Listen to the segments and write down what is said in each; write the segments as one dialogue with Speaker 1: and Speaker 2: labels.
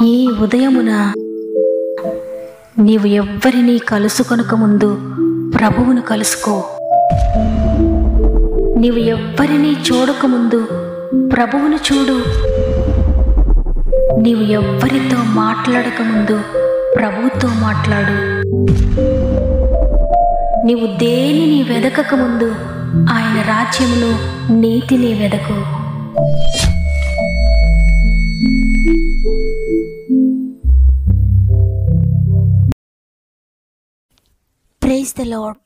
Speaker 1: ఈ ఉదయమున నీవు ఎవ్వరినీ కలుసుకొనక ముందు ప్రభువును కలుసుకో. నీవు ఎవ్వరినీ చూడకముందు ప్రభువును చూడు. నీవు ఎవ్వరితో మాట్లాడకముందు ప్రభువుతో మాట్లాడు. నీవు దేనిని వెదకకముందు ఆయన రాజ్యమును, నీతిని వెదకు. Praise the lord.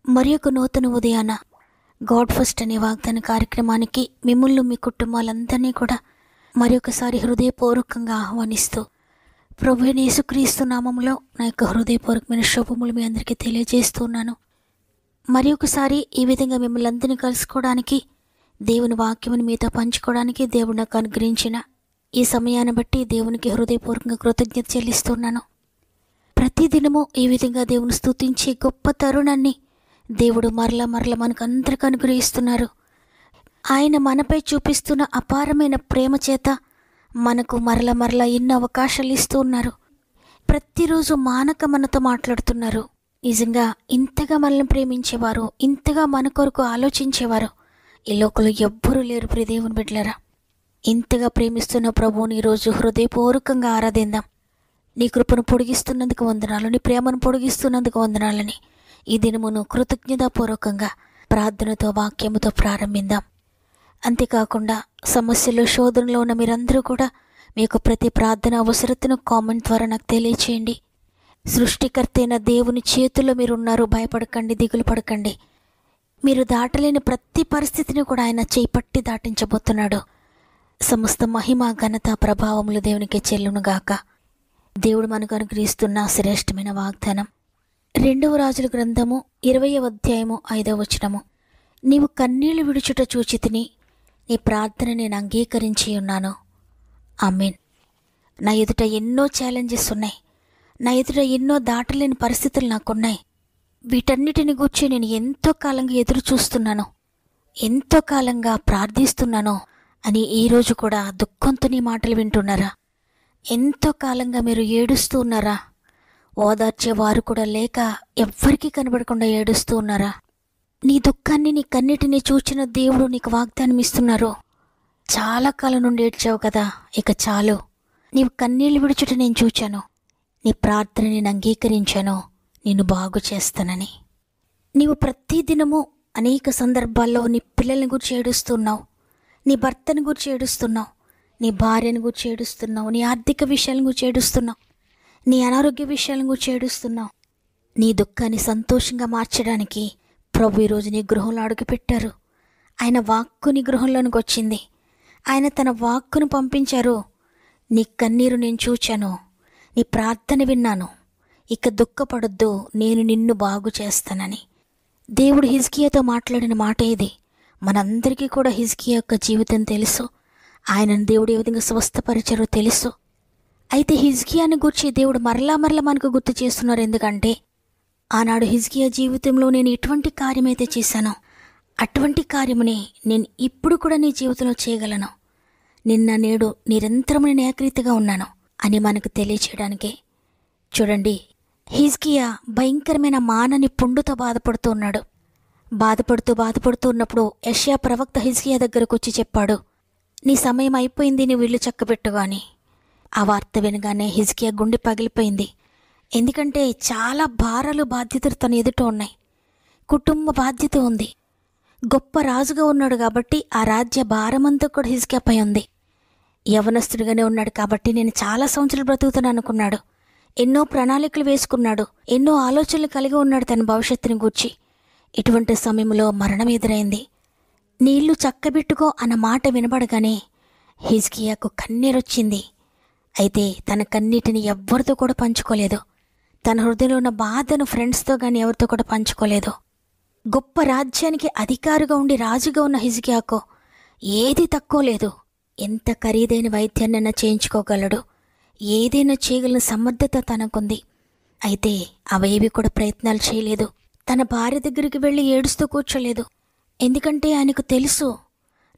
Speaker 1: మరి ఒక నూతన ఉదయాన గాడ్ ఫస్ట్ అనే వాగ్దాన కార్యక్రమానికి మిమ్మల్ని, మీ కుటుంబాలందరినీ కూడా మరి ఒకసారి హృదయపూర్వకంగా ఆహ్వానిస్తూ ప్రభు యేసుక్రీస్తు నామములో నా యొక్క హృదయపూర్వకమైన శుభములు మీ అందరికీ తెలియజేస్తున్నాను. మరి ఒకసారి ఈ విధంగా మిమ్మల్ని అందరినీ కలుసుకోవడానికి, దేవుని వాక్యముని మీతో పంచుకోవడానికి దేవుడు నాకు అనుగ్రహించిన ఈ సమయాన్ని బట్టి దేవునికి హృదయపూర్వకంగా కృతజ్ఞత చెల్లిస్తున్నాను. ప్రతిదినము ఈ విధంగా దేవుని స్తుతించే గొప్ప తరుణాన్ని దేవుడు మరల మనకు అందరికీ అనుగ్రహిస్తున్నారు. ఆయన మనపై చూపిస్తున్న అపారమైన ప్రేమ చేత మనకు మరల ఎన్నో అవకాశాలు ఇస్తూ ఉన్నారు. ప్రతిరోజు మానక మనతో మాట్లాడుతున్నారు. నిజంగా ఇంతగా మనల్ని ప్రేమించేవారు, ఇంతగా మన కొరకు ఆలోచించేవారు ఈ లోకంలో ఎవ్వరూ లేరు. ప్రియ దేవుని బిడ్డలారా, ఇంతగా ప్రేమిస్తున్న ప్రభువుని ఈరోజు హృదయపూర్వకంగా ఆరాధిద్దాం. నీ కృపను పొడిగిస్తున్నందుకు వందనాలు, నీ ప్రేమను పొడిగిస్తున్నందుకు వందనాలని ఈ దినమును కృతజ్ఞతాపూర్వకంగా ప్రార్థనతో, వాక్యముతో ప్రారంభిద్దాం. అంతేకాకుండా సమస్యలు, శోధనలో ఉన్న మీరందరూ కూడా మీ యొక్క ప్రతి ప్రార్థన అవసరతను కామెంట్ ద్వారా నాకు తెలియచేయండి. సృష్టికర్త అయిన దేవుని చేతుల్లో మీరు ఉన్నారు. భయపడకండి, దిగులు పడకండి. మీరు దాటలేని ప్రతి పరిస్థితిని కూడా ఆయన చేపట్టి దాటించబోతున్నాడు. సమస్త మహిమ, ఘనత, ప్రభావములు దేవునికే చెల్లునుగాక. దేవుడు మనకు అనుగ్రహిస్తున్న శ్రేష్టమైన వాగ్దానం 2వ రాజుల గ్రంథము 20వ అధ్యాయము 5వ వచనము. నీవు కన్నీళ్లు విడుచుట చూచితిని, నీ ప్రార్థన నేను అంగీకరించి ఉన్నాను. ఆమేన్. నా ఎదుట ఎన్నో ఛాలెంజెస్ ఉన్నాయి. నా ఎదుట ఎన్నో దాటలేని పరిస్థితులు నాకున్నాయి. వీటన్నిటిని గూర్చి నేను ఎంతో కాలంగా ఎదురు చూస్తున్నాను, ఎంతో కాలంగా ప్రార్థిస్తున్నాను అని ఈరోజు కూడా దుఃఖంతో నీ మాటలు వింటున్నారా? ఎంతో కాలంగా మీరు ఏడుస్తూ ఉన్నారా? ఓదార్చేవారు కూడా లేక ఎవ్వరికీ కనబడకుండా ఏడుస్తూ ఉన్నారా? నీ దుఃఖాన్ని, నీ కన్నిటిని చూచిన దేవుడు నీకు వాగ్దానం ఇస్తున్నారు. చాలా కాలం నుండి ఏడ్చావు కదా, ఇక చాలు. నీవు కన్నీళ్లు విడుచుట నేను చూచాను, నీ ప్రార్థన నేను అంగీకరించాను, నిన్ను బాగు చేస్తానని. నీవు ప్రతిదినము అనేక సందర్భాల్లో నీ పిల్లల్ని గురించి ఏడుస్తున్నావు, నీ భర్తని గురించి ఏడుస్తున్నావు, నీ భార్యను గురించి ఏడుస్తున్నావు, నీ ఆర్థిక విషయాలను గురించి ఏడుస్తున్నావు, నీ అనారోగ్య విషయాలను గురించి ఏడుస్తున్నావు. నీ దుఃఖాన్ని సంతోషంగా మార్చడానికి ప్రభు ఈరోజు నీ గృహంలో అడుగుపెట్టారు. ఆయన వాక్కు నీ గృహంలోనికి వచ్చింది. ఆయన తన వాక్కును పంపించారు. నీ కన్నీరు నేను చూచాను, నీ ప్రార్థన విన్నాను, ఇక దుఃఖపడొద్దు, నేను నిన్ను బాగు చేస్తానని దేవుడు హిజ్కియాతో మాట్లాడిన మాట ఇది. మనందరికీ కూడా హిజ్కియా యొక్క జీవితం తెలుసు. ఆయనను దేవుడు ఏ విధంగా స్వస్థపరిచారో తెలుసు. అయితే హిజ్కియాని గురించి దేవుడు మరలా మనకు గుర్తు చేస్తున్నారు. ఎందుకంటే ఆనాడు హిజ్కియా జీవితంలో నేను ఎటువంటి కార్యమైతే చేశానో అటువంటి కార్యముని నేను ఇప్పుడు కూడా నీ జీవితంలో చేయగలను. నిన్న నేడు నిరంతరం నేను ఏకరీతిగా ఉన్నాను అని మనకు తెలియచేయడానికే. చూడండి, హిజ్కియా భయంకరమైన మానని పుండుతో బాధపడుతూ ఉన్నాడు. బాధపడుతూ ఉన్నప్పుడు యెషయా ప్రవక్త హిజ్కియా దగ్గరకు వచ్చి చెప్పాడు, నీ సమయం అయిపోయింది, నీ ఇల్లు చక్కబెట్టుగా అని. ఆ వార్త వినగానే హిజ్కియా గుండె పగిలిపోయింది. ఎందుకంటే చాలా భారాలు, బాధ్యతలు తన ఎదుట ఉన్నాయి. కుటుంబ బాధ్యత ఉంది. గొప్ప రాజుగా ఉన్నాడు కాబట్టి ఆ రాజ్య భారమంతా కూడా హిజ్కియాపై ఉంది. యవనస్తుడిగానే ఉన్నాడు కాబట్టి నేను చాలా సంవత్సరాలు బ్రతుకుతాను అనుకున్నాడు. ఎన్నో ప్రణాళికలు వేసుకున్నాడు, ఎన్నో ఆలోచనలు కలిగి ఉన్నాడు తన భవిష్యత్తుని గూర్చి. ఇటువంటి సమయంలో మరణం ఎదురైంది. నీ ఇల్లు చక్కబెట్టుకో అన్న మాట వినబడగానే హిజ్కియాకు కన్నీరొచ్చింది. అయితే తన కన్నీటిని ఎవ్వరితో కూడా పంచుకోలేదు. తన హృదయంలో ఉన్న బాధను ఫ్రెండ్స్తో కానీ ఎవరితో కూడా పంచుకోలేదు. గొప్ప రాజ్యానికి అధికారిగా ఉండి రాజుగా ఉన్న హిజ్కియాకు ఏది తక్కువ లేదు. ఎంత ఖరీదైన వైద్యాన్నైనా చేయించుకోగలడు, ఏదైనా చేయగలిగిన సమర్థత తనకుంది. అయితే అవేవి కూడా ప్రయత్నాలు చేయలేదు. తన భార్య దగ్గరికి వెళ్ళి ఏడుస్తూ కూర్చోలేదు. ఎందుకంటే ఆయనకు తెలుసు,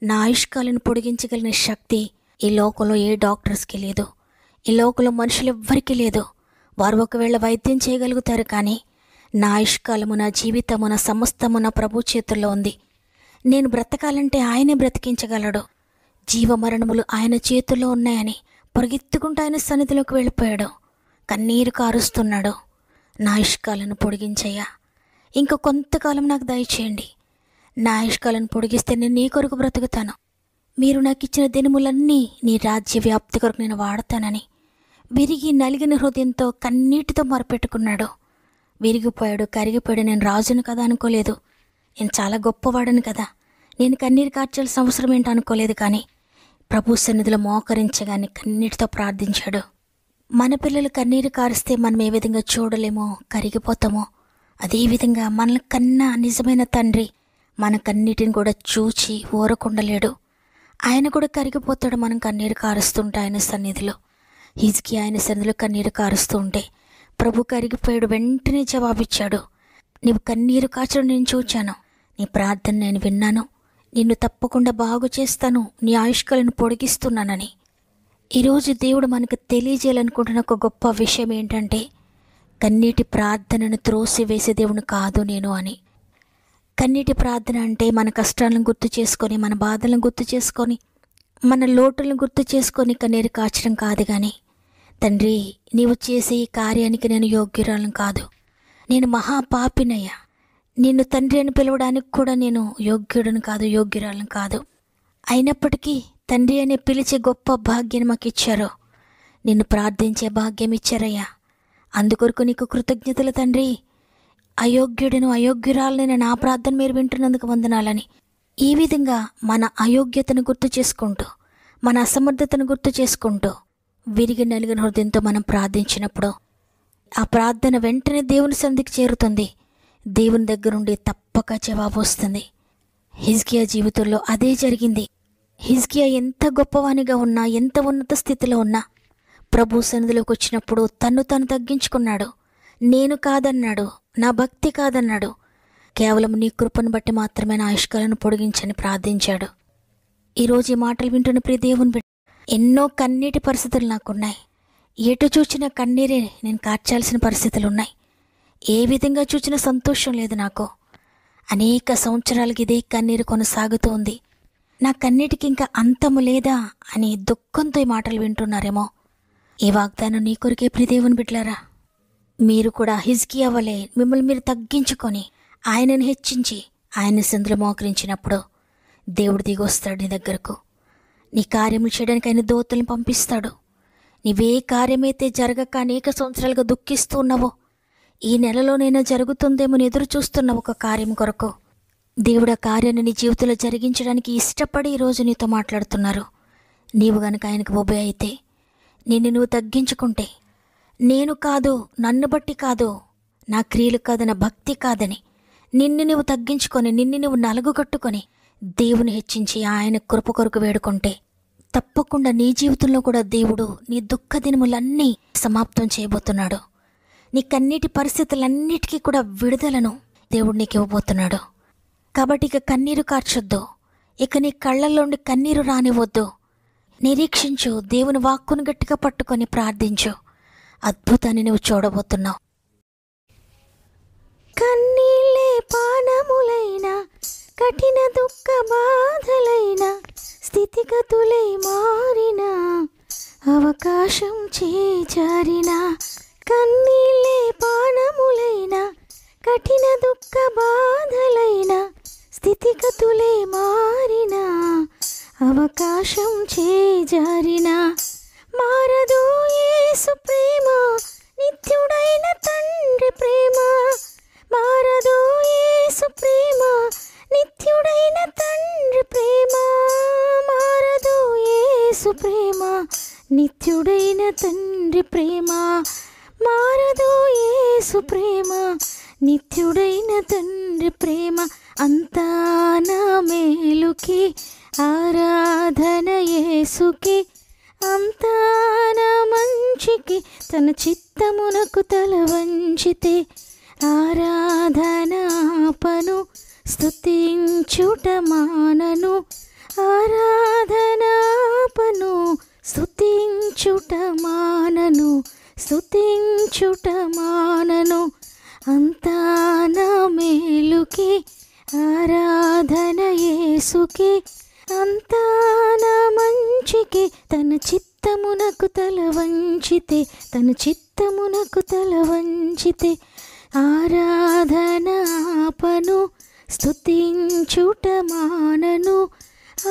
Speaker 1: నా ఆయుష్కాలను పొడిగించగలిగిన శక్తి ఈ లోకంలో ఏ డాక్టర్స్కి లేదు, ఈ లోకంలో మనుషులు ఎవ్వరికీ లేదు. వారు ఒకవేళ వైద్యం చేయగలుగుతారు, కానీ నా ఆయుష్కాలము, నా జీవితము, నా సమస్తము నా ప్రభు చేతుల్లో ఉంది. నేను బ్రతకాలంటే ఆయనే బ్రతికించగలడు. జీవమరణములు ఆయన చేతుల్లో ఉన్నాయని పరిగెత్తుకుంటూ ఆయన సన్నిధిలోకి వెళ్ళిపోయాడు. కన్నీరు కారుస్తున్నాడు. నా ఆయుష్కాలను పొడిగించయ్యా, ఇంక కొంతకాలం నాకు దయచేయండి. నా ఆయుష్కాలను పొడిగిస్తే నేను నీ కొరకు బ్రతుకుతాను. మీరు నాకు ఇచ్చిన దినములన్నీ నీ రాజ్య వ్యాప్తి కొరకు నేను వాడతానని విరిగి నలిగిన హృదయంతో కన్నీటితో మొరపెట్టుకున్నాడు. విరిగిపోయాడు, కరిగిపోయాడు. నేను రాజును కదా అనుకోలేదు, నేను చాలా గొప్పవాడను కదా, నేను కన్నీరు కార్చాల్సిన అవసరం ఏంటో అనుకోలేదు. కానీ ప్రభు సన్నిధిలో మోకరించగానే కన్నీటితో ప్రార్థించాడు. మన పిల్లలు కన్నీరు కారిస్తే మనం ఏ విధంగా చూడలేమో, కరిగిపోతామో, అదేవిధంగా మన కన్నా నిజమైన తండ్రి మన కన్నీటిని కూడా చూచి ఊరకుండలేడు. ఆయన కూడా కరిగిపోతాడు మనం కన్నీరు కారుస్తుంటే ఆయన సన్నిధిలో. హిజ్కియా ఆయన సన్నిధిలో కన్నీరు కారుస్తూ ఉంటే ప్రభు కరిగిపోయాడు. వెంటనే జవాబిచ్చాడు, నీవు కన్నీరు కాచడం నేను చూచాను, నీ ప్రార్థన నేను విన్నాను, నిన్ను తప్పకుండా బాగు చేస్తాను, నీ ఆయుష్కాలను పొడిగిస్తున్నానని. ఈరోజు దేవుడు మనకు తెలియజేయాలనుకుంటున్న ఒక గొప్ప విషయం ఏంటంటే, కన్నీటి ప్రార్థనను త్రోసివేసే దేవుని కాదు నేను అని. కన్నీటి ప్రార్థన అంటే మన కష్టాలను గుర్తు చేసుకొని, మన బాధలను గుర్తు చేసుకొని, మన లోటులను గుర్తు చేసుకొని కన్నీరు కాచడం కాదు. కానీ తండ్రి, నీవు చేసే ఈ కార్యానికి నేను యోగ్యురాలను కాదు, నేను మహాపాపినయ్యా, నిన్ను తండ్రి అని పిలవడానికి కూడా నేను యోగ్యుడను కాదు, యోగ్యురాలను కాదు. అయినప్పటికీ తండ్రి అనే పిలిచే గొప్ప భాగ్యం మాకు ఇచ్చారు, నిన్ను ప్రార్థించే భాగ్యం ఇచ్చారయ్యా. అందుకొరకు నీకు కృతజ్ఞతలు తండ్రి. అయోగ్యుడను అయోగ్యురాలని నా ప్రార్థన మీరు వింటున్నందుకు వందనాలని. ఈ విధంగా మన అయోగ్యతను గుర్తు చేసుకుంటూ, మన అసమర్థతను గుర్తు చేసుకుంటూ, విరిగి నలిగిన హృదయంతో మనం ప్రార్థించినప్పుడు ఆ ప్రార్థన వెంటనే దేవుని సన్నిధికి చేరుతుంది. దేవుని దగ్గర నుండి తప్పక జవాబు వస్తుంది. హిజ్కియా జీవితంలో అదే జరిగింది. హిజ్కియా ఎంత గొప్పవానిగా ఉన్నా, ఎంత ఉన్నత స్థితిలో ఉన్నా, ప్రభు సన్నిధిలోకి వచ్చినప్పుడు తను తగ్గించుకున్నాడు. నేను కాదన్నాడు, నా భక్తి కాదన్నాడు, కేవలం నీ కృపను బట్టి మాత్రమే నా ఆయుష్కాలను పొడిగించని ప్రార్థించాడు. ఈరోజు ఈ మాటలు వింటున్న ప్రియ దేవుని బిడ్డ, ఎన్నో కన్నీటి పరిస్థితులు నాకున్నాయి. ఎటు చూచిన కన్నీరే నేను కార్చాల్సిన పరిస్థితులు ఉన్నాయి. ఏ విధంగా చూచినా సంతోషం లేదు నాకు. అనేక సంవత్సరాలకి ఇదే కన్నీరు కొనసాగుతూ ఉంది. నా కన్నీటికి ఇంకా అంతము లేదా అని దుఃఖంతో ఈ మాటలు వింటున్నారేమో. ఈ వాగ్దానం నీ కొరికే ప్రియ దేవుని బిడ్డలారా, మీరు కూడా హిజ్కియా వలె మిమ్మల్ని మీరు తగ్గించుకొని ఆయనను హెచ్చించి ఆయన సందులో మోకరించినప్పుడు దేవుడు దిగి వస్తాడు నీ దగ్గరకు. నీ కార్యములు చేయడానికి ఆయన దూతలను పంపిస్తాడు. నీవే కార్యమైతే జరగక అనేక సంవత్సరాలుగా దుఃఖిస్తూ ఉన్నావో, ఈ నెలలోనైనా జరుగుతుందేమో ఎదురు చూస్తున్న ఒక కార్యం కొరకు దేవుడు ఆ కార్యాన్ని నీ జీవితంలో జరిగించడానికి ఇష్టపడి ఈరోజు నీతో మాట్లాడుతున్నారు. నీవు గనుక ఆయనకు ఒబే అయితే, నిన్ను నువ్వు తగ్గించుకుంటే, నేను కాదు, నన్ను బట్టి కాదు, నా క్రియలు కాదు, నా భక్తి కాదని నిన్ను నువ్వు తగ్గించుకొని, నిన్ను నువ్వు నలుగుగట్టుకొని దేవుని హెచ్చించి ఆయన కృప కొరకు వేడుకుంటే తప్పకుండా నీ జీవితంలో కూడా దేవుడు నీ దుఃఖ దినములన్నీ సమాప్తం చేయబోతున్నాడు. నీ కన్నీటి పరిస్థితులన్నిటికీ కూడా విడుదలను దేవుడు నీకు ఇవ్వబోతున్నాడు. కాబట్టి ఇక కన్నీరు కార్చొద్దు, ఇక నీ కళ్ళల్లోండి కన్నీరు రానివద్దు. నిరీక్షించు, దేవుని వాక్కును గట్టిగా పట్టుకొని ప్రార్థించు. అద్భుతాన్ని నువ్వు చూడబోతున్నావు.
Speaker 2: కన్నీళ్ళే పానములైన, కఠిన దుఃఖ బాధలైన, స్థితిగతులై మారిన, అవకాశం చేజారిన. కన్నీళ్ళే పానములైన, కఠిన దుఃఖ బాధలైన, స్థితిగతులే మారిన, అవకాశం చేజారిన. మారదు యేసు ప్రేమ, నిత్యుడైన తండ్రి ప్రేమ. మారదు యేసు ప్రేమ, నిత్యుడైన తండ్రి ప్రేమ. మారదు యేసు ప్రేమ, నిత్యుడైన తండ్రి ప్రేమ. మారదు యేసు ప్రేమ, నిత్యుడైన తండ్రి ప్రేమ. అంతా నా మేలుకి ఆరాధన యేసుకి, అంతా నా మంచికి తన చిత్తమునకు తల వంచితే. ఆరాధనాపను స్తుతించుట మానను, ఆరాధనాపను స్తుతించుట స్తుతించుట మానను, స్తుతించుట మానను. అంతా నా మేలుకే, ఆరాధన యేసుకే. అంతా నా మంచికే, తన చిత్తమునకు తల వంచితే, తన చిత్తమునకు తల వంచితే. ఆరాధన ఆపను, స్తుతించుట మానను.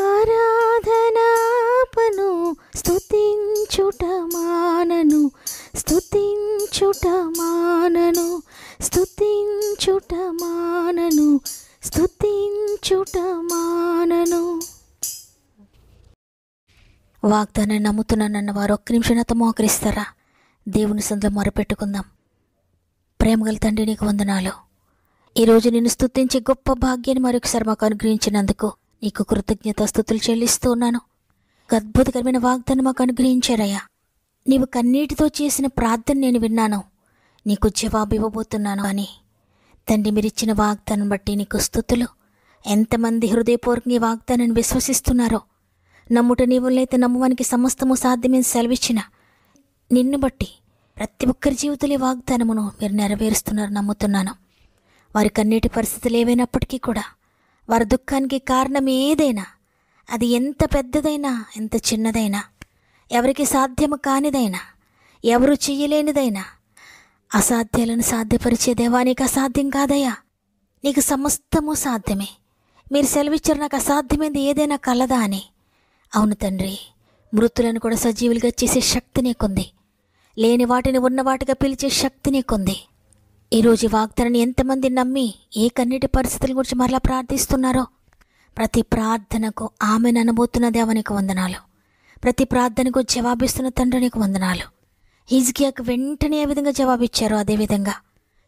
Speaker 2: ఆరాధన ఆపను, స్తుతించుట మానను. స్తుతించుట మానను, స్తుతించుట మానను, స్తుతించుట మానను.
Speaker 1: వాగ్దానాన్ని నమ్ముతున్నానన్న వారు ఒక్క నిమిషం నాతో మోకరిస్తారా? దేవుని సందులో మొరపెట్టుకుందాం. ప్రేమగల తండ్రి, నీకు వందనాలు. ఈరోజు నిన్ను స్తుతించే గొప్ప భాగ్యాన్ని మరొకసారి మాకు అనుగ్రహించినందుకు నీకు కృతజ్ఞతాస్తుతులు చెల్లిస్తూ ఉన్నాను. అద్భుతకరమైన వాగ్దానం మాకు అనుగ్రహించారయ్యా. నీవు కన్నీటితో చేసిన ప్రార్థన నేను విన్నాను, నీకు జవాబు ఇవ్వబోతున్నాను అని. తండ్రి, మీరిచ్చిన వాగ్దానం బట్టి నీకు స్తుతులు. ఎంతమంది హృదయపూర్వకంగా ఈ వాగ్దానాన్ని విశ్వసిస్తున్నారో, నమ్ముట నీవులైతే నమ్మువానికి సమస్తము సాధ్యమని సెలవిచ్చిన నిన్ను బట్టి ప్రతి ఒక్కరి జీవితంలో వాగ్దానమును మీరు నెరవేరుస్తున్నారు నమ్ముతున్నాను. వారి కన్నీటి పరిస్థితులు ఏవైనప్పటికీ కూడా, వారి దుఃఖానికి కారణం ఏదైనా, అది ఎంత పెద్దదైనా ఎంత చిన్నదైనా, ఎవరికి సాధ్యము కానిదైనా, ఎవరు చెయ్యలేనిదైనా, అసాధ్యాలను సాధ్యపరిచే దేవా, నీకు అసాధ్యం కాదయ్యా. నీకు సమస్తము సాధ్యమే. మీరు సెలవిచ్చారు, నాకు అసాధ్యమైంది ఏదైనా కలదా అని. అవును తండ్రి, మృతులను కూడా సజీవులుగా చేసే శక్తి నీకుంది. లేని వాటిని ఉన్న వాటిగా పిలిచే శక్తి నీకుంది. ఈరోజు వాగ్దానాన్ని ఎంతమంది నమ్మి ఏ కన్నీటి పరిస్థితుల గురించి మరలా ప్రార్థిస్తున్నారో, ప్రతి ప్రార్థనకు ఆమెను అనబోతున్న దేవానికి వందనాలు. ప్రతి ప్రార్థనకు జవాబిస్తున్న తండ్రి నీకు వందనాలు. హిజ్కియాకు వెంటనే ఏ విధంగా జవాబిచ్చారో అదేవిధంగా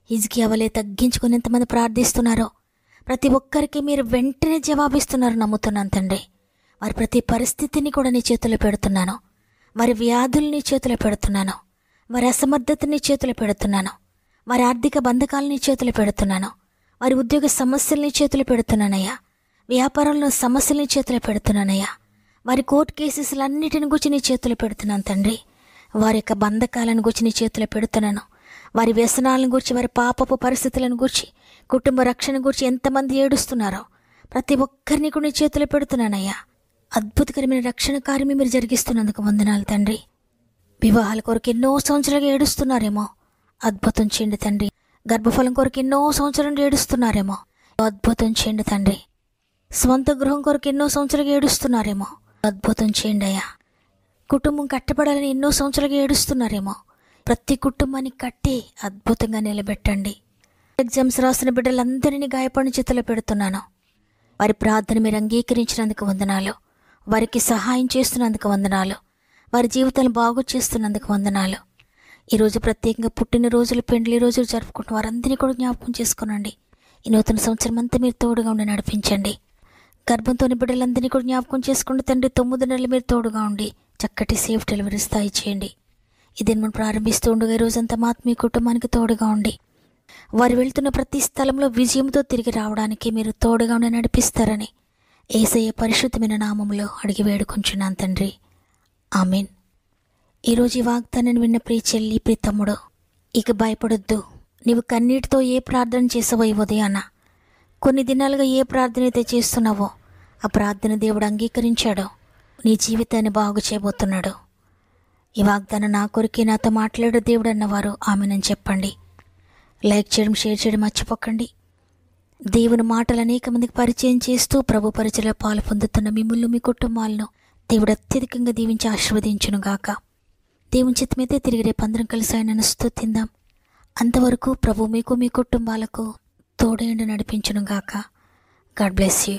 Speaker 1: హిజ్కియా వలె తగ్గించుకుని ఎంతమంది ప్రార్థిస్తున్నారో, ప్రతి ఒక్కరికి మీరు వెంటనే జవాబిస్తున్నారు నమ్ముతున్నాను తండ్రి. వారి ప్రతి పరిస్థితిని కూడా నీ చేతిలో పెడుతున్నాను. వారి వ్యాధుల్ని చేతిలో పెడుతున్నాను. వారి అసమర్థతని చేతిలో పెడుతున్నాను. వారి ఆర్థిక బంధకాలని చేతిలో పెడుతున్నాను. వారి ఉద్యోగ సమస్యల్ని చేతిలో పెడుతున్నానయ్యా. వ్యాపారంలో సమస్యల్ని చేతిలో పెడుతున్నానయ్యా. వారి కోర్టు కేసెస్లన్నిటిని గురించి నీ చేతిలో పెడుతున్నాను తండ్రి. వారి యొక్క బంధకాలను గురించి నీ చేతిలో పెడుతున్నాను. వారి వ్యసనాలను గురించి, వారి పాపపు పరిస్థితులను గురించి, కుటుంబ రక్షణ గురించి ఎంతమంది ఏడుస్తున్నారో ప్రతి ఒక్కరిని కూడా నీ చేతిలో పెడుతున్నానయ్యా. అద్భుతకరమైన రక్షణ కార్యమే మీరు జరిగిస్తున్నందుకు వందనాలు తండ్రి. వివాహాల కొరకు ఎన్నో సంవత్సరాలుగా ఏడుస్తున్నారేమో, అద్భుతం చేయండి తండ్రి. గర్భఫలం కొరకు ఎన్నో సంవత్సరాలు ఏడుస్తున్నారేమో, అద్భుతం చేయండి తండ్రి. స్వంత గృహం కొరకు ఎన్నో సంవత్సరాలుగా ఏడుస్తున్నారేమో, అద్భుతం చేయండి అయ్యా. కుటుంబం కట్టబడాలని ఎన్నో సంవత్సరాలుగా ఏడుస్తున్నారేమో, ప్రతి కుటుంబాన్ని కట్టి అద్భుతంగా నిలబెట్టండి. ఎగ్జామ్స్ రాసిన బిడ్డలందరినీ గాయపడిన చేతిలో పెడుతున్నాను. వారి ప్రార్థన మీరు అంగీకరించినందుకు వందనాలు. వారికి సహాయం చేస్తున్నందుకు వందనాలు. వారి జీవితాలను బాగు చేస్తున్నందుకు వందనాలు. ఈరోజు ప్రత్యేకంగా పుట్టినరోజులు, పెండ్లి రోజులు జరుపుకుంటున్న వారందరినీ కూడా జ్ఞాపకం చేసుకునండి. ఈ నూతన సంవత్సరం అంతా మీరు తోడుగా ఉండి నడిపించండి. గర్భంతోని బిడ్డలందరినీ కూడా జ్ఞాపకం చేసుకోండి తండ్రి. 9 నెలలు మీరు తోడుగా ఉండి చక్కటి సేఫ్ డెలివరీ స్థాయి చేయండి. ఇది మనం ప్రారంభిస్తూ ఉండగా ఈ రోజంతా మీ కుటుంబానికి తోడుగా ఉండి, వారు వెళ్తున్న ప్రతి స్థలంలో విజయంతో తిరిగి రావడానికి మీరు తోడుగా ఉండి నడిపిస్తారని యేసయ్య పరిశుద్ధమైన నామములో అడిగి వేడుకుంటున్నాను తండ్రి. ఆమేన్. ఈరోజు ఈ వాగ్దానాన్ని విన్న ప్రియ చెల్లి, ప్రియ తమ్ముడు, ఇక భయపడొద్దు. నీవు కన్నీటితో ఏ ప్రార్థన చేసావో ఈ ఉదయాన, కొన్ని దినాలుగా ఏ ప్రార్థన అయితే చేస్తున్నావో ఆ ప్రార్థన దేవుడు అంగీకరించాడో, నీ జీవితాన్ని బాగు చేయబోతున్నాడు. ఈ వాగ్దానం నా కొరికే నాతో మాట్లాడే దేవుడు అన్నవారు ఆమెనని చెప్పండి. లైక్ చేయడం, షేర్ చేయడం మర్చిపోకండి. దేవుని మాటలు అనేక మందికి పరిచయం చేస్తూ ప్రభు పరిచయలో పాలు పొందుతున్న మిమ్మల్ని, మీ కుటుంబాలను దేవుడు అత్యధికంగా దీవించి ఆశీర్వదించును గాక. దేవుని చిత్తమైతే తిరిగి రేపు అందరం కలిసి ఆయనను స్తుతిందాం. అంతవరకు ప్రభు మీకు, మీ కుటుంబాలకు తోడేండి నడిపించును గాక. God bless you.